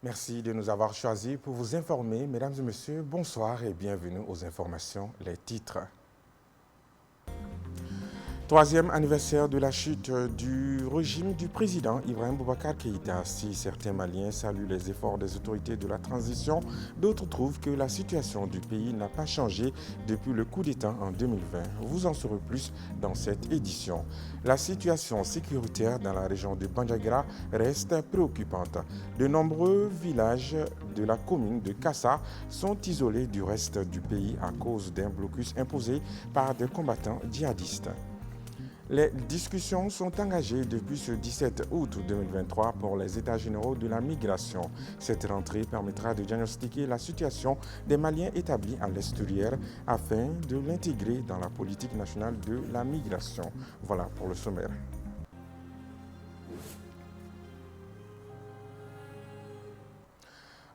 Merci de nous avoir choisis pour vous informer. Mesdames et messieurs, bonsoir et bienvenue aux informations. Les titres. Troisième anniversaire de la chute du régime du président Ibrahim Boubacar Keïta. Si certains Maliens saluent les efforts des autorités de la transition, d'autres trouvent que la situation du pays n'a pas changé depuis le coup d'État en 2020. Vous en saurez plus dans cette édition. La situation sécuritaire dans la région de Bandiagara reste préoccupante. De nombreux villages de la commune de Kassa sont isolés du reste du pays à cause d'un blocus imposé par des combattants djihadistes. Les discussions sont engagées depuis ce 17 août 2023 pour les États généraux de la migration. Cette rentrée permettra de diagnostiquer la situation des Maliens établis à l'extérieur afin de l'intégrer dans la politique nationale de la migration. Voilà pour le sommaire.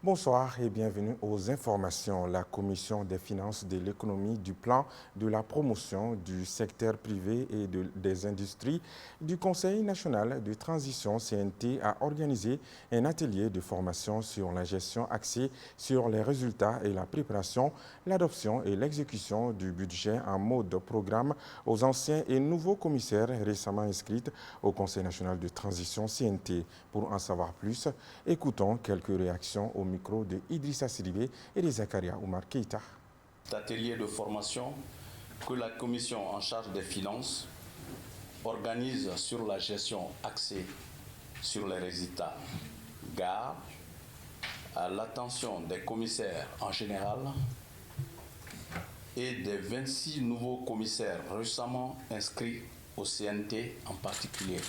Bonsoir et bienvenue aux informations. La Commission des finances, de l'économie, du plan, de la promotion du secteur privé et des industries du Conseil national de transition CNT a organisé un atelier de formation sur la gestion axée sur les résultats et la préparation, l'adoption et l'exécution du budget en mode programme aux anciens et nouveaux commissaires récemment inscrits au Conseil national de transition CNT. Pour en savoir plus, écoutons quelques réactions au micro de Idrissa Sidibé et de Zakaria Oumar Keïta. Cet atelier de formation que la commission en charge des finances organise sur la gestion axée sur les résultats garde à l'attention des commissaires en général et des 26 nouveaux commissaires récemment inscrits au CNT en particulier.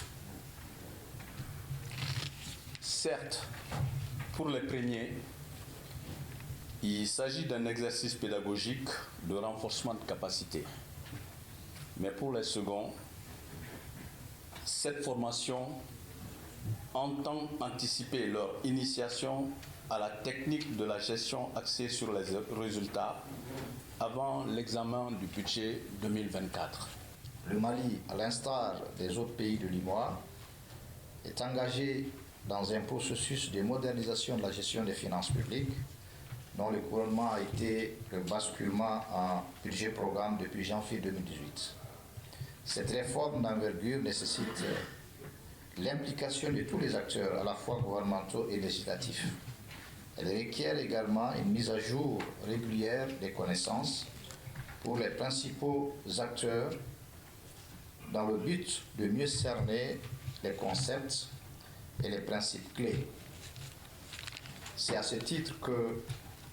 Certes, pour les premiers, il s'agit d'un exercice pédagogique de renforcement de capacité. Mais pour les seconds, cette formation entend anticiper leur initiation à la technique de la gestion axée sur les résultats avant l'examen du budget 2024. Le Mali, à l'instar des autres pays de l'IMOA, est engagé dans un processus de modernisation de la gestion des finances publiques dont le couronnement a été le basculement en budget-programme depuis janvier 2018. Cette réforme d'envergure nécessite l'implication de tous les acteurs, à la fois gouvernementaux et législatifs. Elle requiert également une mise à jour régulière des connaissances pour les principaux acteurs dans le but de mieux cerner les concepts et les principes clés. C'est à ce titre que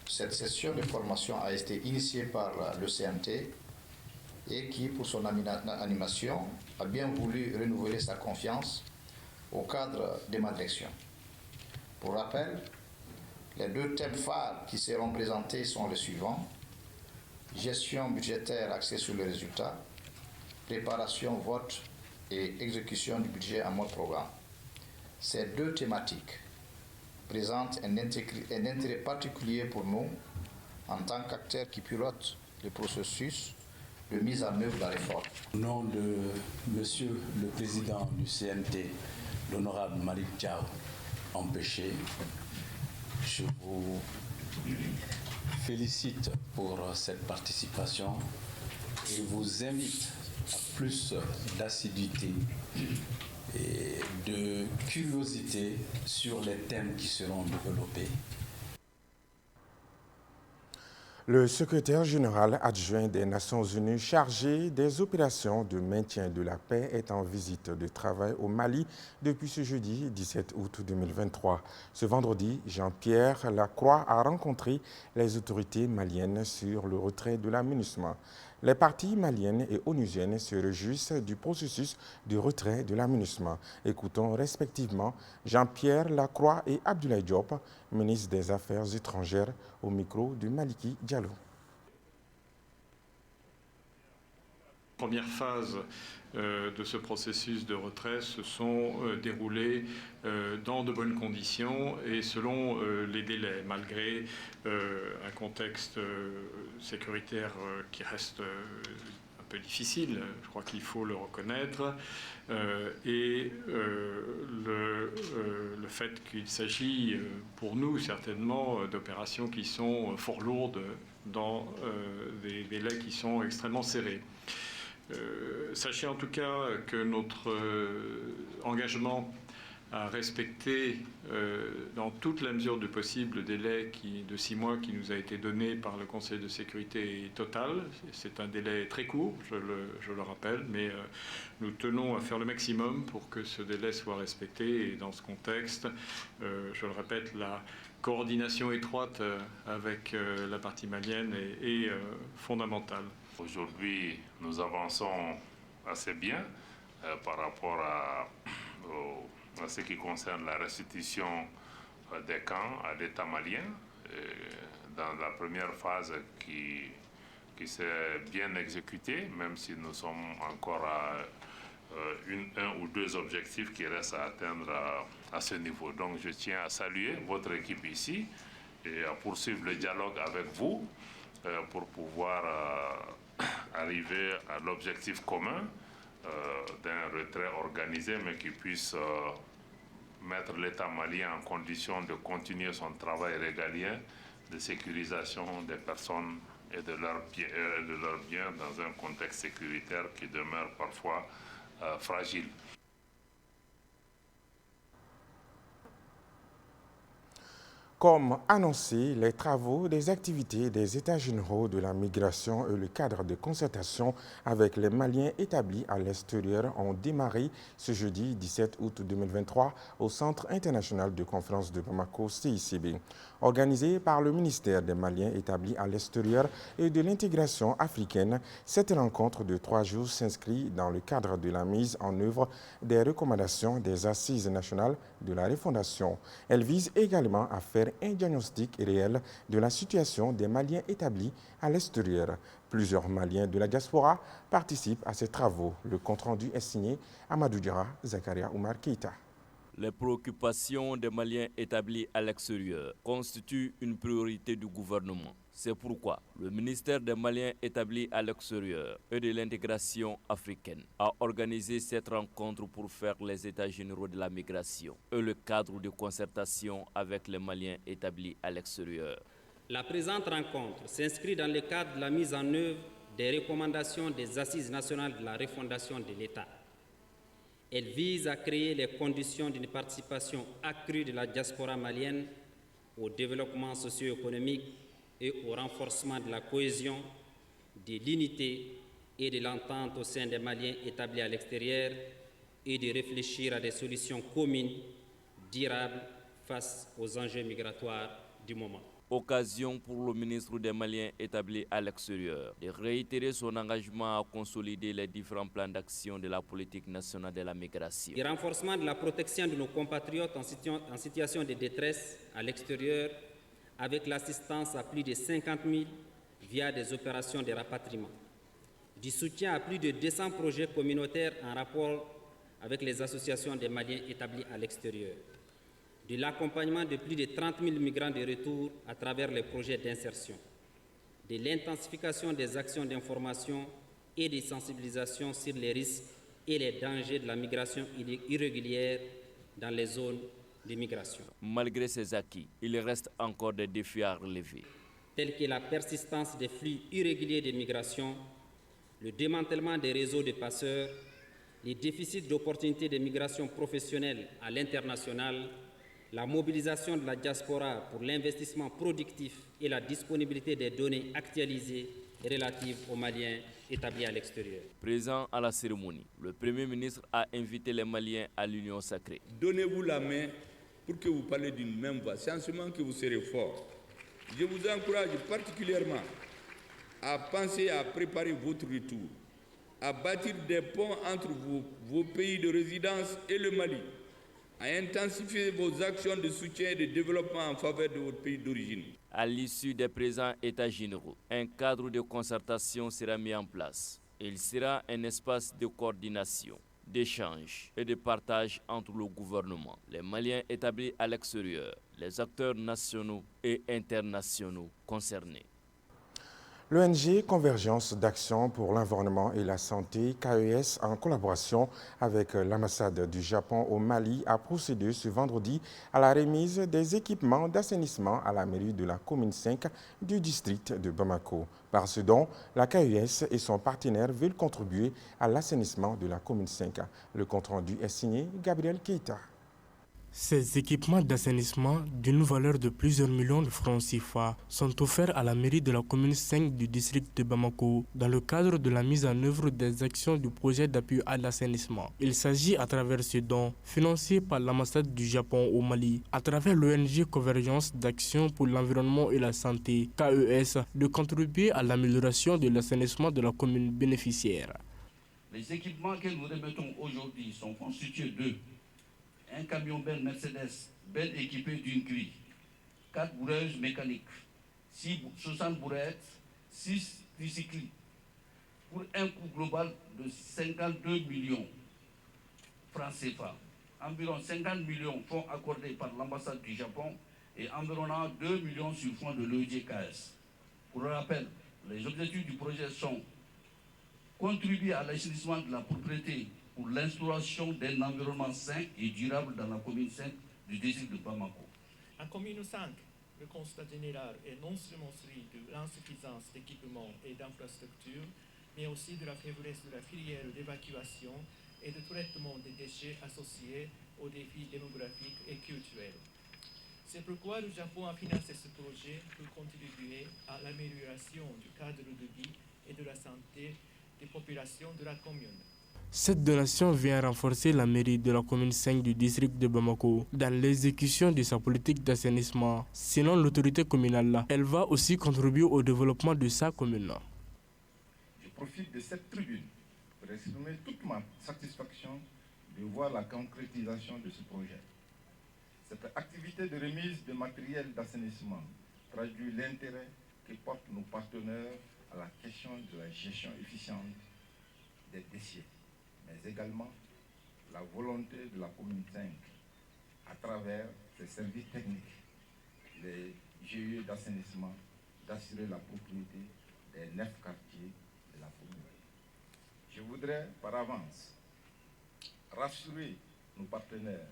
cette session de formation a été initiée par le CNT et qui, pour son animation, a bien voulu renouveler sa confiance au cadre de ma direction. Pour rappel, les deux thèmes phares qui seront présentés sont les suivants: gestion budgétaire axée sur les résultats, préparation, vote et exécution du budget en mode programme. Ces deux thématiques présentent un intérêt particulier pour nous en tant qu'acteurs qui pilotent le processus de mise en œuvre de la réforme. Au nom de Monsieur le Président du CNT, l'honorable Malik Diaw, empêché, je vous félicite pour cette participation et vous invite à plus d'assiduité et de curiosité sur les thèmes qui seront développés. Le secrétaire général adjoint des Nations Unies chargé des opérations de maintien de la paix est en visite de travail au Mali depuis ce jeudi 17 août 2023. Ce vendredi, Jean-Pierre Lacroix a rencontré les autorités maliennes sur le retrait de la MINUSMA. Les parties maliennes et onusiennes se réjouissent du processus de retrait de la MINUSMA. Écoutons respectivement Jean-Pierre Lacroix et Abdoulaye Diop, ministre des Affaires étrangères, au micro de Maliki Diallo. Première phase de ce processus de retrait se sont déroulées dans de bonnes conditions et selon les délais, malgré un contexte sécuritaire qui reste un peu difficile, je crois qu'il faut le reconnaître, et le fait qu'il s'agit pour nous certainement d'opérations qui sont fort lourdes dans des délais qui sont extrêmement serrés. Sachez en tout cas que notre engagement à respecter dans toute la mesure du possible le délai de 6 mois qui nous a été donné par le Conseil de sécurité est total. C'est un délai très court, je le rappelle, mais nous tenons à faire le maximum pour que ce délai soit respecté. Et dans ce contexte, je le répète, la coordination étroite avec la partie malienne est fondamentale. Aujourd'hui, nous avançons assez bien par rapport à ce qui concerne la restitution des camps à l'État malien. Dans la première phase qui s'est bien exécutée, même si nous sommes encore à un ou deux objectifs qui restent à atteindre à ce niveau. Donc je tiens à saluer votre équipe ici et à poursuivre le dialogue avec vous pour pouvoir arriver à l'objectif commun d'un retrait organisé, mais qui puisse mettre l'État malien en condition de continuer son travail régalien de sécurisation des personnes et de leurs biens dans un contexte sécuritaire qui demeure parfois fragile. Comme annoncé, les travaux des activités des États généraux de la migration et le cadre de concertation avec les Maliens établis à l'extérieur ont démarré ce jeudi 17 août 2023 au Centre international de conférence de Bamako, CICB. Organisé par le ministère des Maliens établis à l'extérieur et de l'intégration africaine, cette rencontre de 3 jours s'inscrit dans le cadre de la mise en œuvre des recommandations des Assises nationales de la refondation. Elle vise également à faire un diagnostic réel de la situation des Maliens établis à l'extérieur. Plusieurs Maliens de la diaspora participent à ces travaux. Le compte-rendu est signé Amadou Diarra, Zakaria Oumar Keïta. Les préoccupations des Maliens établis à l'extérieur constituent une priorité du gouvernement. C'est pourquoi le ministère des Maliens établis à l'extérieur et de l'intégration africaine a organisé cette rencontre pour faire les états généraux de la migration et le cadre de concertation avec les Maliens établis à l'extérieur. La présente rencontre s'inscrit dans le cadre de la mise en œuvre des recommandations des Assises nationales de la refondation de l'État. Elle vise à créer les conditions d'une participation accrue de la diaspora malienne au développement socio-économique et au renforcement de la cohésion, de l'unité et de l'entente au sein des Maliens établis à l'extérieur et de réfléchir à des solutions communes, durables face aux enjeux migratoires du moment. Occasion pour le ministre des Maliens établi à l'extérieur de réitérer son engagement à consolider les différents plans d'action de la politique nationale de la migration. Le renforcement de la protection de nos compatriotes en situation de détresse à l'extérieur avec l'assistance à plus de 50 000 via des opérations de rapatriement. Du soutien à plus de 200 projets communautaires en rapport avec les associations des Maliens établis à l'extérieur. De l'accompagnement de plus de 30 000 migrants de retour à travers les projets d'insertion, de l'intensification des actions d'information et de sensibilisation sur les risques et les dangers de la migration irrégulière dans les zones de migration. Malgré ces acquis, il reste encore des défis à relever, tels que la persistance des flux irréguliers de migration, le démantèlement des réseaux de passeurs, les déficits d'opportunités de migration professionnelle à l'international, la mobilisation de la diaspora pour l'investissement productif et la disponibilité des données actualisées relatives aux Maliens établis à l'extérieur. Présent à la cérémonie, le Premier ministre a invité les Maliens à l'union sacrée. Donnez-vous la main pour que vous parlez d'une même voix, sensiblement que vous serez fort. Je vous encourage particulièrement à penser à préparer votre retour, à bâtir des ponts entre vos pays de résidence et le Mali, à intensifier vos actions de soutien et de développement en faveur de votre pays d'origine. À l'issue des présents États généraux, un cadre de concertation sera mis en place. Il sera un espace de coordination, d'échange et de partage entre le gouvernement, les Maliens établis à l'extérieur, les acteurs nationaux et internationaux concernés. L'ONG Convergence d'Action pour l'Environnement et la Santé, KES, en collaboration avec l'ambassade du Japon au Mali, a procédé ce vendredi à la remise des équipements d'assainissement à la mairie de la commune 5 du district de Bamako. Par ce don, la KES et son partenaire veulent contribuer à l'assainissement de la commune 5. Le compte-rendu est signé Gabriel Keita. Ces équipements d'assainissement d'une valeur de plusieurs millions de francs CFA sont offerts à la mairie de la commune 5 du district de Bamako dans le cadre de la mise en œuvre des actions du projet d'appui à l'assainissement. Il s'agit à travers ce don, financé par l'ambassade du Japon au Mali, à travers l'ONG Convergence d'Action pour l'Environnement et la Santé, KES, de contribuer à l'amélioration de l'assainissement de la commune bénéficiaire. Les équipements que nous remettons aujourd'hui sont constitués de un camion belle Mercedes, belle équipé d'une grille, 4 bourreuses mécaniques, 60 bourrettes, 6 tricycles, pour un coût global de 52 millions francs CFA. Environ 50 millions fonds accordés par l'ambassade du Japon et environ 2 millions sur fonds de l'ONG-KS. Pour le rappel, les objectifs du projet sont contribuer à l'assainissement de la propriété pour l'instauration d'un environnement sain et durable dans la commune 5 du district de Bamako. En commune 5, le constat général est non seulement celui de l'insuffisance d'équipements et d'infrastructures, mais aussi de la faiblesse de la filière d'évacuation et de traitement des déchets associés aux défis démographiques et culturels. C'est pourquoi le Japon a financé ce projet pour contribuer à l'amélioration du cadre de vie et de la santé des populations de la commune. Cette donation vient renforcer la mairie de la commune 5 du district de Bamako dans l'exécution de sa politique d'assainissement. Selon l'autorité communale, elle va aussi contribuer au développement de sa commune. Je profite de cette tribune pour exprimer toute ma satisfaction de voir la concrétisation de ce projet. Cette activité de remise de matériel d'assainissement traduit l'intérêt que portent nos partenaires à la question de la gestion efficiente des déchets, mais également la volonté de la commune 5, à travers ses services techniques, les GIE d'assainissement, d'assurer la propriété des 9 quartiers de la commune. Je voudrais par avance rassurer nos partenaires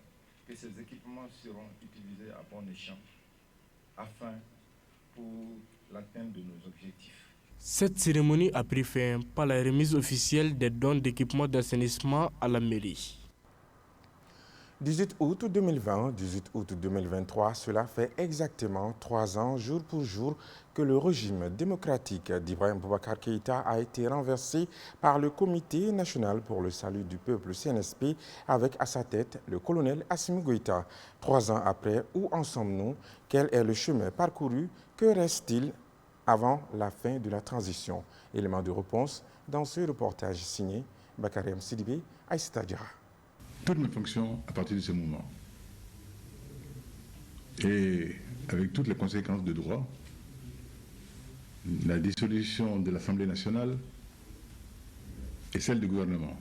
que ces équipements seront utilisés à bon escient afin pour l'atteinte de nos objectifs. Cette cérémonie a pris fin par la remise officielle des dons d'équipements d'assainissement à la mairie. 18 août 2020, 18 août 2023, cela fait exactement 3 ans, jour pour jour, que le régime démocratique d'Ibrahim Boubacar Keïta a été renversé par le Comité national pour le salut du peuple CNSP avec à sa tête le colonel Assimi Goïta. 3 ans après, où en sommes-nous? Quel est le chemin parcouru? Que reste-t-il avant la fin de la transition? Élément de réponse dans ce reportage signé Bakarem Sidibé, Aïssata Djara. Toutes mes fonctions à partir de ce moment. Et avec toutes les conséquences de droit, la dissolution de l'Assemblée nationale et celle du gouvernement.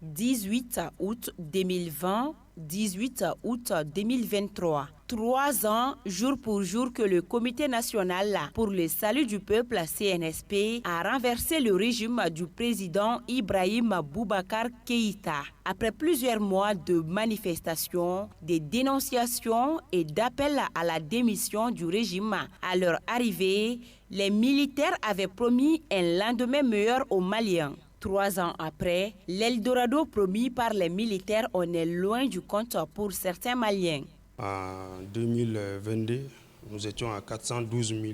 18 août 2020, 18 août 2023. 3 ans, jour pour jour, que le Comité national pour le salut du peuple, CNSP, a renversé le régime du président Ibrahim Boubacar Keïta. Après plusieurs mois de manifestations, de dénonciations et d'appels à la démission du régime, à leur arrivée, les militaires avaient promis un lendemain meilleur aux Maliens. 3 ans après, l'Eldorado promis par les militaires en est loin du compte pour certains Maliens. En 2022, nous étions à 412 000.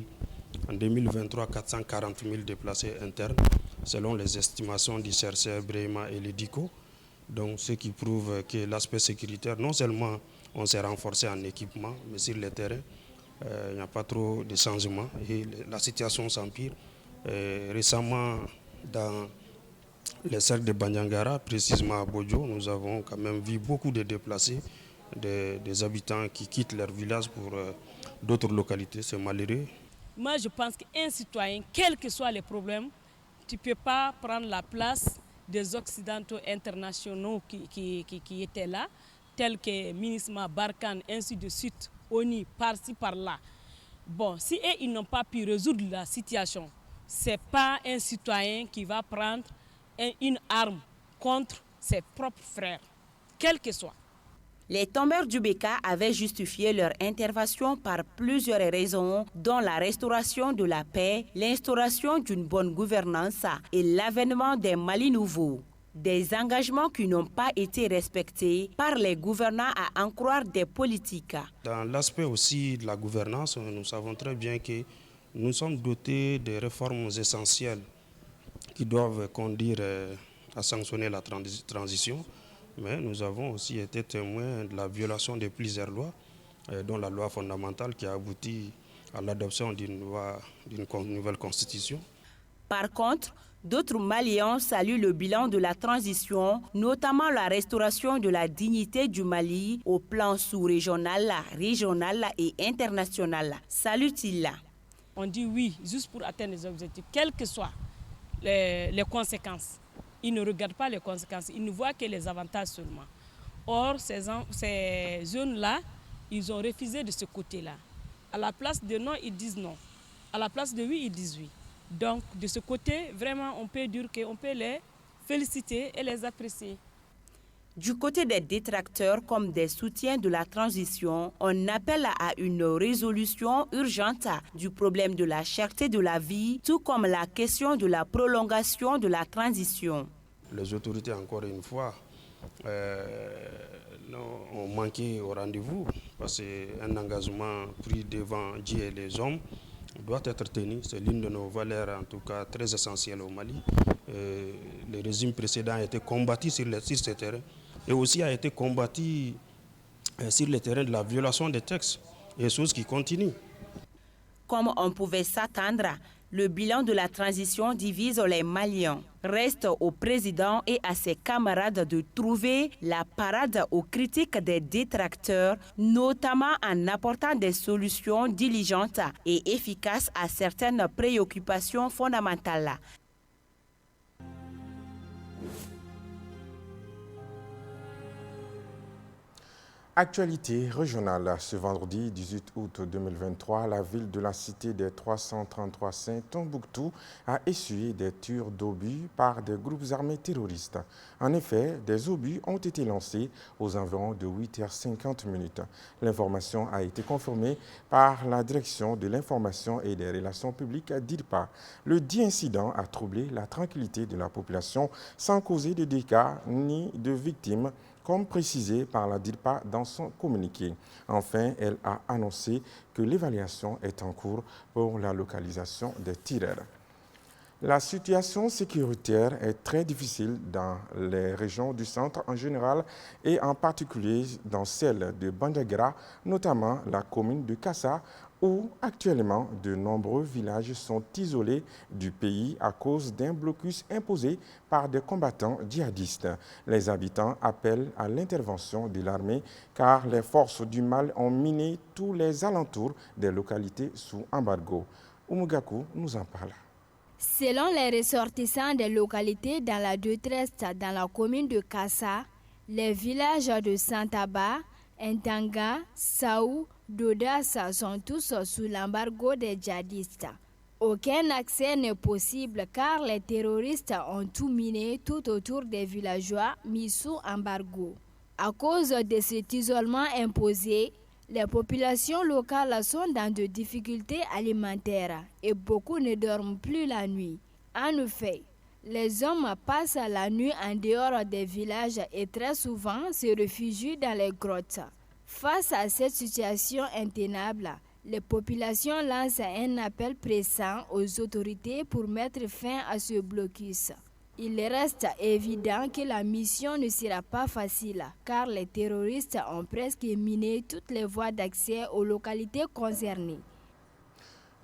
En 2023, 440 000 déplacés internes, selon les estimations du CRCR, Brehima et l'EDICO. Donc, ce qui prouve que l'aspect sécuritaire, non seulement on s'est renforcé en équipement, mais sur le terrain, il n'y a pas trop de changements et la situation s'empire. Récemment, dans les cercles de Banyangara, précisément à Bodjo, nous avons quand même vu beaucoup de déplacés, des habitants qui quittent leur village pour d'autres localités. C'est malheureux. Moi, je pense qu'un citoyen, quels que soient les problèmes, tu ne peux pas prendre la place des Occidentaux internationaux qui étaient là, tels que MINUSMA, Barkhane, ainsi de suite, ONU, par-ci, par-là. Bon, si ils n'ont pas pu résoudre la situation, ce n'est pas un citoyen qui va prendre une arme contre ses propres frères, quel que soit. Les tombeurs du Beka avaient justifié leur intervention par plusieurs raisons, dont la restauration de la paix, l'instauration d'une bonne gouvernance et l'avènement des Mali nouveaux. Des engagements qui n'ont pas été respectés par les gouvernants à en croire des politiques. Dans l'aspect aussi de la gouvernance, nous savons très bien que nous sommes dotés de réformes essentielles qui doivent conduire à sanctionner la transition. Mais nous avons aussi été témoins de la violation de plusieurs lois, dont la loi fondamentale qui a abouti à l'adoption d'une nouvelle constitution. Par contre, d'autres Maliens saluent le bilan de la transition, notamment la restauration de la dignité du Mali au plan sous-régional, régional et international. Salut-il. On dit oui, juste pour atteindre les objectifs, quelles que soient les conséquences. Ils ne regardent pas les conséquences, ils ne voient que les avantages seulement. Or, ces jeunes-là, ils ont refusé de ce côté-là. À la place de non, ils disent non. À la place de oui, ils disent oui. Donc, de ce côté, vraiment, on peut dire qu'on peut les féliciter et les apprécier. Du côté des détracteurs comme des soutiens de la transition, on appelle à une résolution urgente du problème de la cherté de la vie, tout comme la question de la prolongation de la transition. Les autorités, encore une fois, ont manqué au rendez-vous parce qu'un engagement pris devant Dieu et les hommes doit être tenu. C'est l'une de nos valeurs, en tout cas très essentielles au Mali. Le régime précédent a été combattu sur ce terrain et aussi a été combattu sur le terrain de la violation des textes, et choses qui continuent. Comme on pouvait s'attendre, le bilan de la transition divise les Maliens. Reste au président et à ses camarades de trouver la parade aux critiques des détracteurs, notamment en apportant des solutions diligentes et efficaces à certaines préoccupations fondamentales. Actualité régionale. Ce vendredi 18 août 2023, la ville de la cité des 333 Saints, Tombouctou, a essuyé des tirs d'obus par des groupes armés terroristes. En effet, des obus ont été lancés aux environs de 8h50. L'information a été confirmée par la direction de l'information et des relations publiques à DIRPA. Le dit incident a troublé la tranquillité de la population sans causer de dégâts ni de victimes, comme précisé par la DIRPA dans son communiqué. Enfin, elle a annoncé que l'évaluation est en cours pour la localisation des tireurs. La situation sécuritaire est très difficile dans les régions du centre en général et en particulier dans celle de Bandiagara, notamment la commune de Kassa, où actuellement de nombreux villages sont isolés du pays à cause d'un blocus imposé par des combattants djihadistes. Les habitants appellent à l'intervention de l'armée car les forces du mal ont miné tous les alentours des localités sous embargo. Oumugakou nous en parle. Selon les ressortissants des localités dans la détresse dans la commune de Kassa, les villages de Santaba, Ntanga, Saou, Dodas sont tous sous l'embargo des djihadistes. Aucun accès n'est possible car les terroristes ont tout miné tout autour des villageois mis sous embargo. À cause de cet isolement imposé, les populations locales sont dans de difficultés alimentaires et beaucoup ne dorment plus la nuit. En effet, les hommes passent la nuit en dehors des villages et très souvent se réfugient dans les grottes. Face à cette situation intenable, les populations lancent un appel pressant aux autorités pour mettre fin à ce blocus. Il reste évident que la mission ne sera pas facile car les terroristes ont presque miné toutes les voies d'accès aux localités concernées.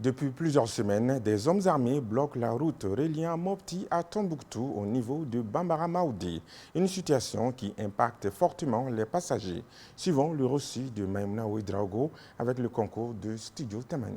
Depuis plusieurs semaines, des hommes armés bloquent la route reliant Mopti à Tombouctou au niveau de Bambara Maoudi, une situation qui impacte fortement les passagers. Suivant le reçu de Maïmouna Ouedraogo avec le concours de Studio Tamani.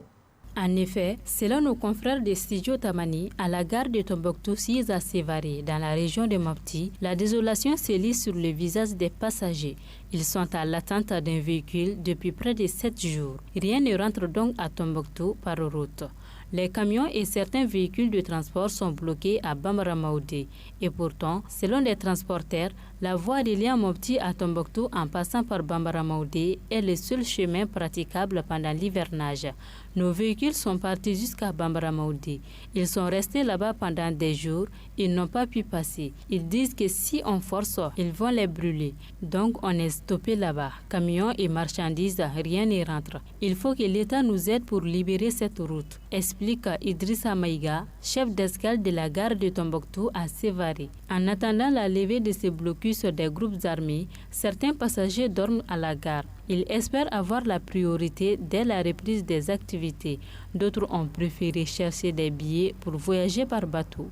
En effet, selon nos confrères de Studio Tamani, à la gare de Tombouctou Siza Sévaré, dans la région de Mopti, la désolation se lit sur le visage des passagers. Ils sont à l'attente d'un véhicule depuis près de 7 jours. Rien ne rentre donc à Tombouctou par route. Les camions et certains véhicules de transport sont bloqués à Bambara Maoudé. Et pourtant, selon les transporteurs, la voie reliant Mopti à Tombouctou en passant par Bambara Maoudé est le seul chemin praticable pendant l'hivernage. Nos véhicules sont partis jusqu'à Bambara Maoudé. Ils sont restés là-bas pendant des jours. Ils n'ont pas pu passer. Ils disent que si on force, ils vont les brûler. Donc on est stoppé là-bas. Camions et marchandises, rien ne rentre. Il faut que l'État nous aide pour libérer cette route, explique Idrissa Maïga, chef d'escale de la gare de Tombouctou à Sévaré. En attendant la levée de ces blocus des groupes armés, certains passagers dorment à la gare. Ils espèrent avoir la priorité dès la reprise des activités. D'autres ont préféré chercher des billets pour voyager par bateau.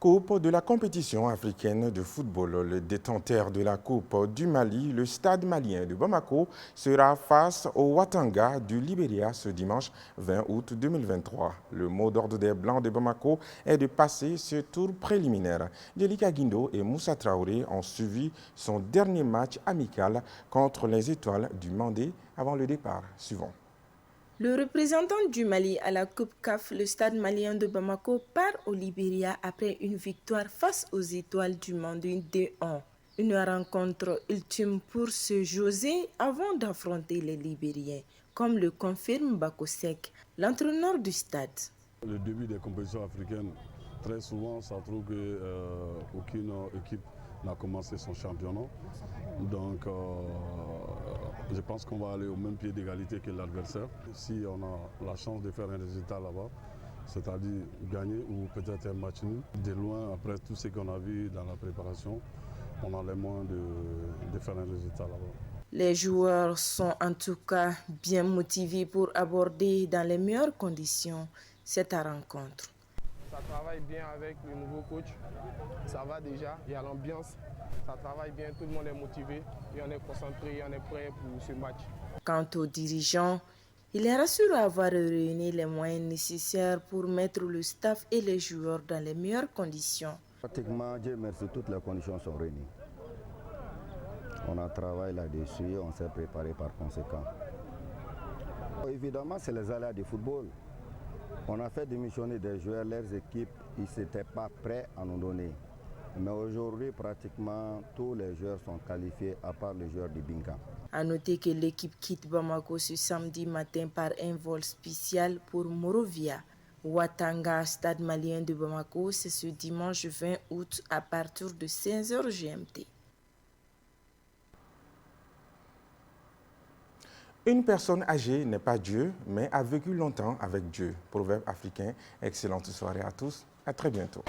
Coupe de la compétition africaine de football. Le détenteur de la Coupe du Mali, le Stade malien de Bamako, sera face au Ouattanga du Libéria ce dimanche 20 août 2023. Le mot d'ordre des Blancs de Bamako est de passer ce tour préliminaire. Delika Guindo et Moussa Traoré ont suivi son dernier match amical contre les Étoiles du Mandé avant le départ. Suivant. Le représentant du Mali à la Coupe CAF, le Stade malien de Bamako, part au Libéria après une victoire face aux Étoiles du Mandé 2-1. Une rencontre ultime pour se José avant d'affronter les Libériens, comme le confirme Bakosek, l'entraîneur du stade. Le début des compétitions africaines, très souvent, ça trouve qu'aucune équipe n'a commencé son championnat. Donc, je pense qu'on va aller au même pied d'égalité que l'adversaire. Si on a la chance de faire un résultat là-bas, c'est-à-dire gagner ou peut-être un match nul, de loin, après tout ce qu'on a vu dans la préparation, on a les moyens de faire un résultat là-bas. Les joueurs sont en tout cas bien motivés pour aborder dans les meilleures conditions cette rencontre. Ça travaille bien avec le nouveau coach, ça va déjà, il y a l'ambiance, ça travaille bien, tout le monde est motivé et on est concentré et on est prêt pour ce match. Quant aux dirigeants, il est rassuré avoir réuni les moyens nécessaires pour mettre le staff et les joueurs dans les meilleures conditions. Pratiquement, Dieu merci, toutes les conditions sont réunies. On a travaillé là-dessus, on s'est préparé par conséquent. Évidemment, c'est les aléas du football. On a fait démissionner des joueurs, leurs équipes, ils n'étaient pas prêts à nous donner. Mais aujourd'hui, pratiquement tous les joueurs sont qualifiés, à part les joueurs du Binka. A noter que l'équipe quitte Bamako ce samedi matin par un vol spécial pour Morovia. Ouattanga, Stade malien de Bamako, c'est ce dimanche 20 août à partir de 15h GMT. Une personne âgée n'est pas Dieu, mais a vécu longtemps avec Dieu. Proverbe africain. Excellente soirée à tous. À très bientôt.